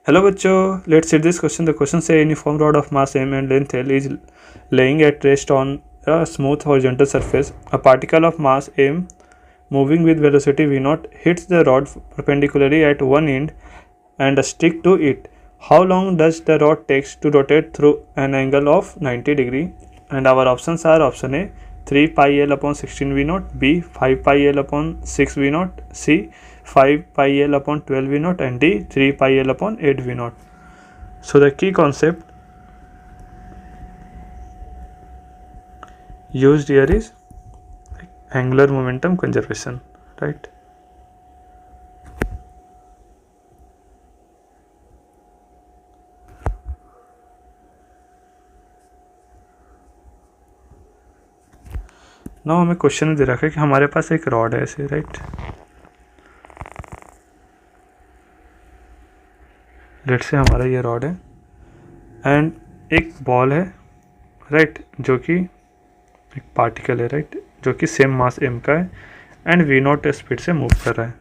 Hello बच्चों, let's see this question. The question says uniform rod of mass m and length l is laying at rest on a smooth horizontal surface. A particle of mass m moving with velocity v naught hits the rod perpendicularly at one end and stick to it. How long does the rod takes to rotate through an angle of 90 degree? And our options are: option A 3 pi l upon 16 v naught, B 5 pi l upon 6 v naught, C 5 pi l upon 12 v naught, and D 3 pi l upon 8 v naught. So the key concept used here is angular momentum conservation, right? Now हमें question में दे रखा है कि हमारे पास एक rod है ऐसे, right? Late से हमारा ये रॉड है एंड एक बॉल है, राइट, जो कि एक पार्टिकल है, राइट, जो कि सेम मास m का है एंड v नॉट स्पीड से मूव कर रहा है.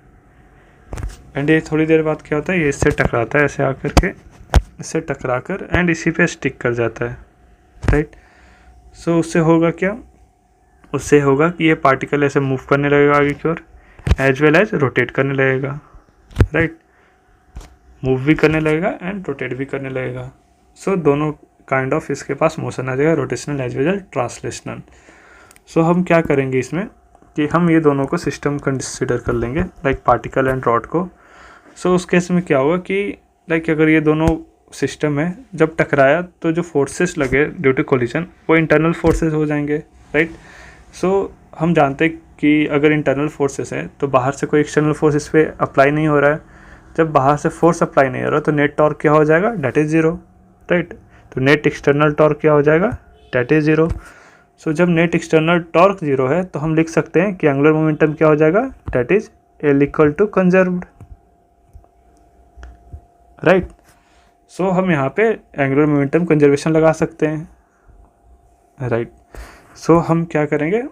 एंड ये थोड़ी देर बाद क्या होता है, ये इससे टकराता है ऐसे आकर के, इससे टकरा कर एंड इसी पे स्टिक कर जाता है, राइट. सो उससे होगा क्या, उससे होगा कि ये पार्टिकल ऐसे मूव करने लगेगा आगे की ओर एज वेल एज रोटेट करने लगेगा, राइट. मूव भी करने लगेगा एंड रोटेट भी करने लगेगा. सो दोनों काइंड ऑफ इसके पास मोशन आ जाएगा, rotational as well as translational. So हम क्या करेंगे इसमें कि हम ये दोनों को सिस्टम कंसिडर कर लेंगे, लाइक पार्टिकल एंड रॉड को. सो उस केस में क्या होगा कि लाइक अगर ये दोनों सिस्टम है, जब टकराया तो जो फोर्सेस लगे ड्यू टू कोलिजन वो इंटरनल फोर्सेस हो जाएंगे, राइट. सो हम जानते हैं कि अगर इंटरनल फोर्सेस है तो बाहर से कोई एक्सटर्नल फोर्स इस पर अप्लाई नहीं हो रहा है. जब बाहर से फोर्स अप्लाई नहीं हो रहा तो नेट टॉर्क क्या हो जाएगा, डेट इज़ ज़ीरो, राइट. तो नेट एक्सटर्नल टॉर्क क्या हो जाएगा, डेट इज़ ज़ीरो. सो जब नेट एक्सटर्नल टॉर्क ज़ीरो है तो हम लिख सकते हैं कि एंगुलर मोमेंटम क्या हो जाएगा, that is L equal to conserved, right. So हम यहाँ पे एंगुलर मोमेंटम कंजर्वेशन लगा सकते हैं, राइट. सो हम क्या करेंगे,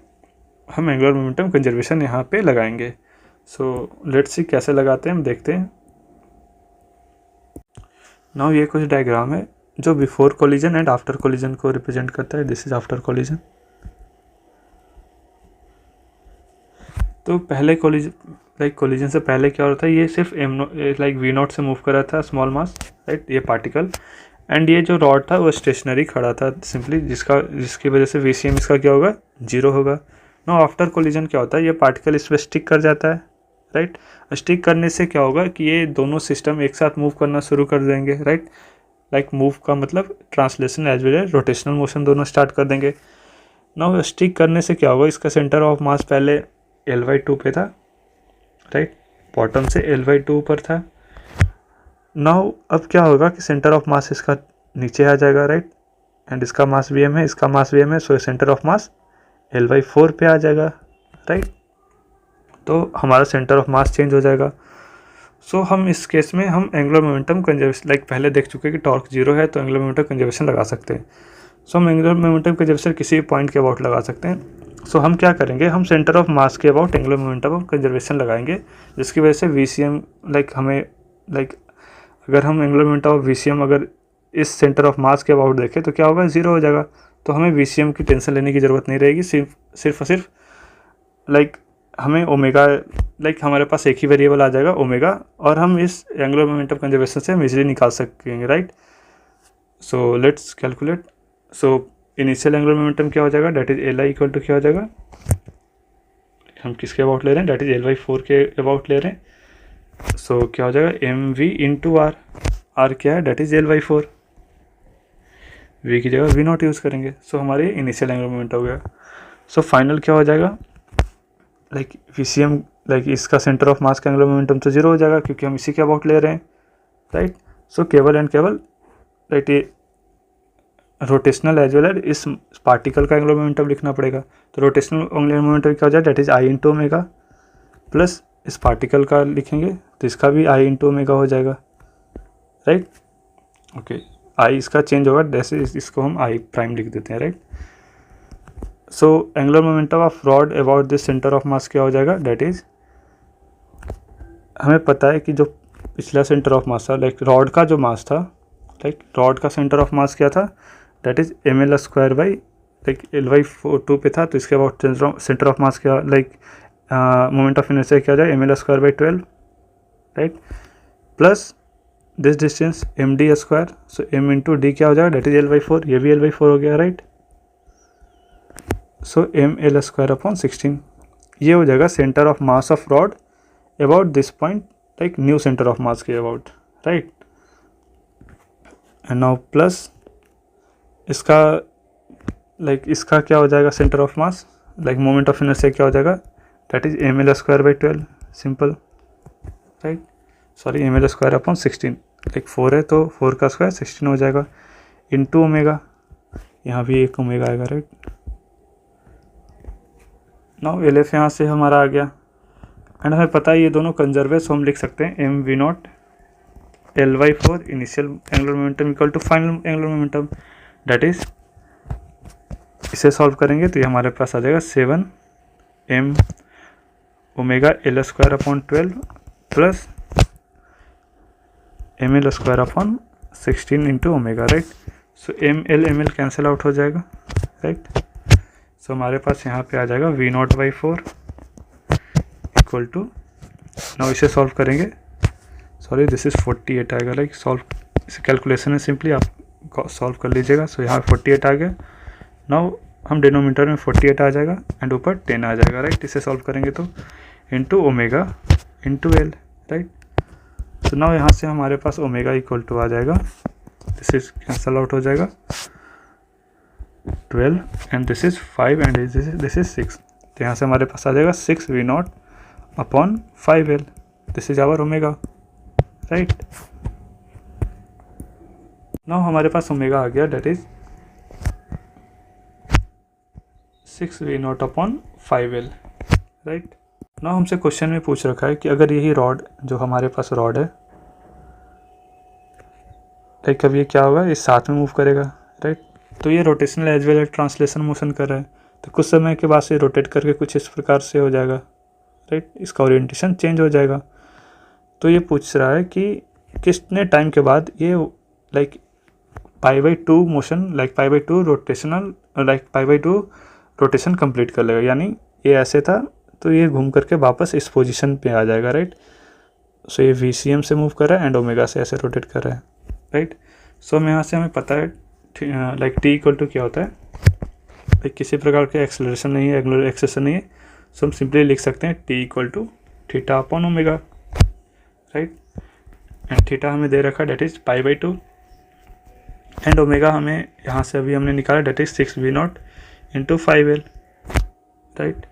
हम एंगुलर मोमेंटम कंजर्वेशन यहाँ पे लगाएंगे. सो लेट्स सी कैसे लगाते हैं, हम देखते हैं. नाउ ये कुछ डायग्राम है जो before collision and after collision को रिप्रेजेंट करता है. This is after collision. तो पहले कोलिजन से पहले क्या होता है, ये सिर्फ लाइक वी नॉट से मूव कर रहा था स्मॉल मास, राइट, ये पार्टिकल. एंड ये जो रॉड था वो स्टेशनरी खड़ा था सिंपली, जिसकी वजह से VCM इसका क्या होगा, जीरो होगा. नाउ आफ्टर कोलिजन क्या होता है, ये पार्टिकल इस पर स्टिक कर जाता है, राइट. स्टिक करने से क्या होगा कि ये दोनों सिस्टम एक साथ मूव करना शुरू कर देंगे, राइट. लाइक मूव का मतलब translation as well as rotational motion दोनों स्टार्ट कर देंगे. नाउ स्टिक करने से क्या होगा, इसका सेंटर ऑफ मास पहले L/2 पे था, राइट, बॉटम से L/2 पर था. नाउ अब क्या होगा कि सेंटर ऑफ मास इसका नीचे आ जाएगा, राइट, एंड इसका मास Vm है, इसका मास Vm है. So centre of mass L/4 पे आ जाएगा, राइट. तो हमारा सेंटर ऑफ मास चेंज हो जाएगा. सो हम इस केस में हम एंगुलर मोमेंटम कंजर्वेशन, लाइक पहले देख चुके हैं कि टॉर्क जीरो है तो एंगुलर मोमेंटम कंजर्वेशन लगा सकते हैं. सो हम एंगुलर मोमेंटम कंजर्वेशन किसी पॉइंट के अबाउट लगा सकते हैं. सो हम क्या करेंगे, हम सेंटर ऑफ मास के अबाउट एंगुलर मोमेंटम कंजर्वेशन लगाएंगे, जिसकी वजह से VCM लाइक हमें लाइक अगर हम एंगुलर मोमेंटम ऑफ VCM अगर इस सेंटर ऑफ मास के अबाउट देखें तो क्या होगा, ज़ीरो हो जाएगा. तो हमें VCM की टेंशन लेने की ज़रूरत नहीं रहेगी. सिर्फ और सिर्फ लाइक हमें ओमेगा, लाइक हमारे पास एक ही वेरिएबल आ जाएगा ओमेगा, और हम इस एंगुलर मोमेंटम कंजर्वेशन से हम इजीली निकाल सकेंगे, right. So let's calculate. So initial angular momentum क्या हो जाएगा, that is Li equal to क्या हो जाएगा, हम किसके अबाउट ले रहे हैं, डेट इज L/4 के अबाउट ले रहे हैं. सो क्या हो जाएगा, mv इंटू आर. आर क्या है, डेट इज L/4. v की जगह v नॉट यूज़ करेंगे. सो हमारे इनिशियल एंगुलर मोमेंटम हो गया. सो फाइनल क्या हो जाएगा, लाइक VCM लाइक इसका सेंटर ऑफ मास का एंगुलर मोमेंटम तो जीरो हो जाएगा क्योंकि हम इसी के अबाउट ले रहे हैं, राइट. सो केवल एंड केवल राइट ये रोटेशनल एज वेल एज इस पार्टिकल का एंगुलर मोमेंटम लिखना पड़ेगा. तो रोटेशनल एंगुलर मोमेंटम क्या हो जाए, that is I into omega, plus इस पार्टिकल का लिखेंगे तो इसका भी I इंटू ओमेगा हो जाएगा, राइट. ओके, I इसका चेंज होगा, जैसे इसको हम I प्राइम लिख देते हैं, right. So angular momentum of rod about this centre of मास क्या हो जाएगा, डेट इज हमें पता है कि जो पिछला सेंटर ऑफ मास था, लाइक रॉड का जो मास था, लाइक रॉड का सेंटर ऑफ मास क्या था, that is ml² by like L/2 पे था, तो इसके अबाउट सेंटर ऑफ मास क्या, लाइक मोमेंट ऑफ इनर्शिया क्या हो जाए ml² by 12, right, plus this distance md², so m into D क्या हो जाएगा, दैट इज L/4, ये भी L/4 हो गया, राइट। सो ml² अपॉन 16, ये हो जाएगा centre of mass of rod about this point, like new centre of mass के about, right. And now plus इसका लाइक इसका क्या हो जाएगा centre of mass, like moment of inertia क्या हो जाएगा, that is ml² by 12, simple, right, sorry ml² upon 16, like 4 है तो 4 का स्क्वायर 16 हो जाएगा, इंटू ओमेगा, यहाँ भी एक ओमेगा आएगा, राइट। नाउ LF यहाँ से हमारा आ गया, एंड हमें पता है ये दोनों कंजर्व है, सो हम लिख सकते हैं mv0 L/4 initial angular momentum equal to final angular momentum, that is, इसे सॉल्व करेंगे तो ये हमारे पास आ जाएगा 7 m omega L² upon 12 plus ml² upon 16 into omega, right. So ml cancel out हो जाएगा, राइट। सो हमारे पास यहाँ पे आ जाएगा V0/4 इक्वल टू, नाउ इसे सॉल्व करेंगे, सॉरी दिस इज 48 आएगा, लाइक सॉल्व, इसे कैलकुलेशन है, सिंपली आप सॉल्व कर लीजिएगा। सो यहाँ 48 आ गया, नाउ हम डिनोमिनेटर में 48 आ जाएगा एंड ऊपर 10 आ जाएगा, राइट। इसे सॉल्व करेंगे तो into omega into L, right. तो नाउ यहाँ से हमारे पास ओमेगा इक्वल टू आ जाएगा, दिस इज कैंसल आउट हो जाएगा 12 and this is 5 and this is 6, तो यहाँ से हमारे पास आ जाएगा 6 V0 upon 5L, this is our omega, right. Now हमारे पास ओमेगा आ गया, that is 6 V0 upon 5L, right. Now हमसे क्वेश्चन में पूछ रखा है कि अगर यही रॉड जो हमारे पास रॉड है, लाइक कब ये क्या होगा, ये साथ में मूव करेगा, राइट। तो ये rotational as well as translation motion कर रहा है, तो कुछ समय के बाद से रोटेट करके कुछ इस प्रकार से हो जाएगा, राइट, इसका ओरिएंटेशन चेंज हो जाएगा। तो ये पूछ रहा है कि कितने टाइम के बाद ये like π/2 motion, like π/2 rotational, like π/2 rotation complete कर लेगा, यानी ये ऐसे था तो ये घूम करके वापस इस पोजीशन पे आ जाएगा, राइट। सो ये VCM से मूव कर रहा है एंड ओमेगा से ऐसे रोटेट कर रहा है, राइट। सो यहाँ से हमें पता है लाइक t इक्वल टू क्या होता है, लाइक किसी प्रकार के एक्सेलरेशन नहीं है, एंगुलर एक्सेलेरेशन नहीं है, सो हम सिंपली लिख सकते हैं t equal to theta upon omega, right. And theta हमें दे रखा है दैट इज π/2 एंड ओमेगा हमें यहाँ से अभी हमने निकाला that is 6 V0 into 5L, right.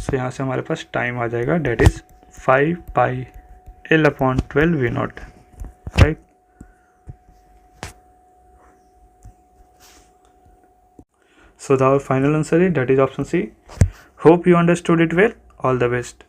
So यहाँ से हमारे पास टाइम आ जाएगा that is 5πL upon 12 V0, right. So the final answer is that is option C. Hope you understood it well. All the best.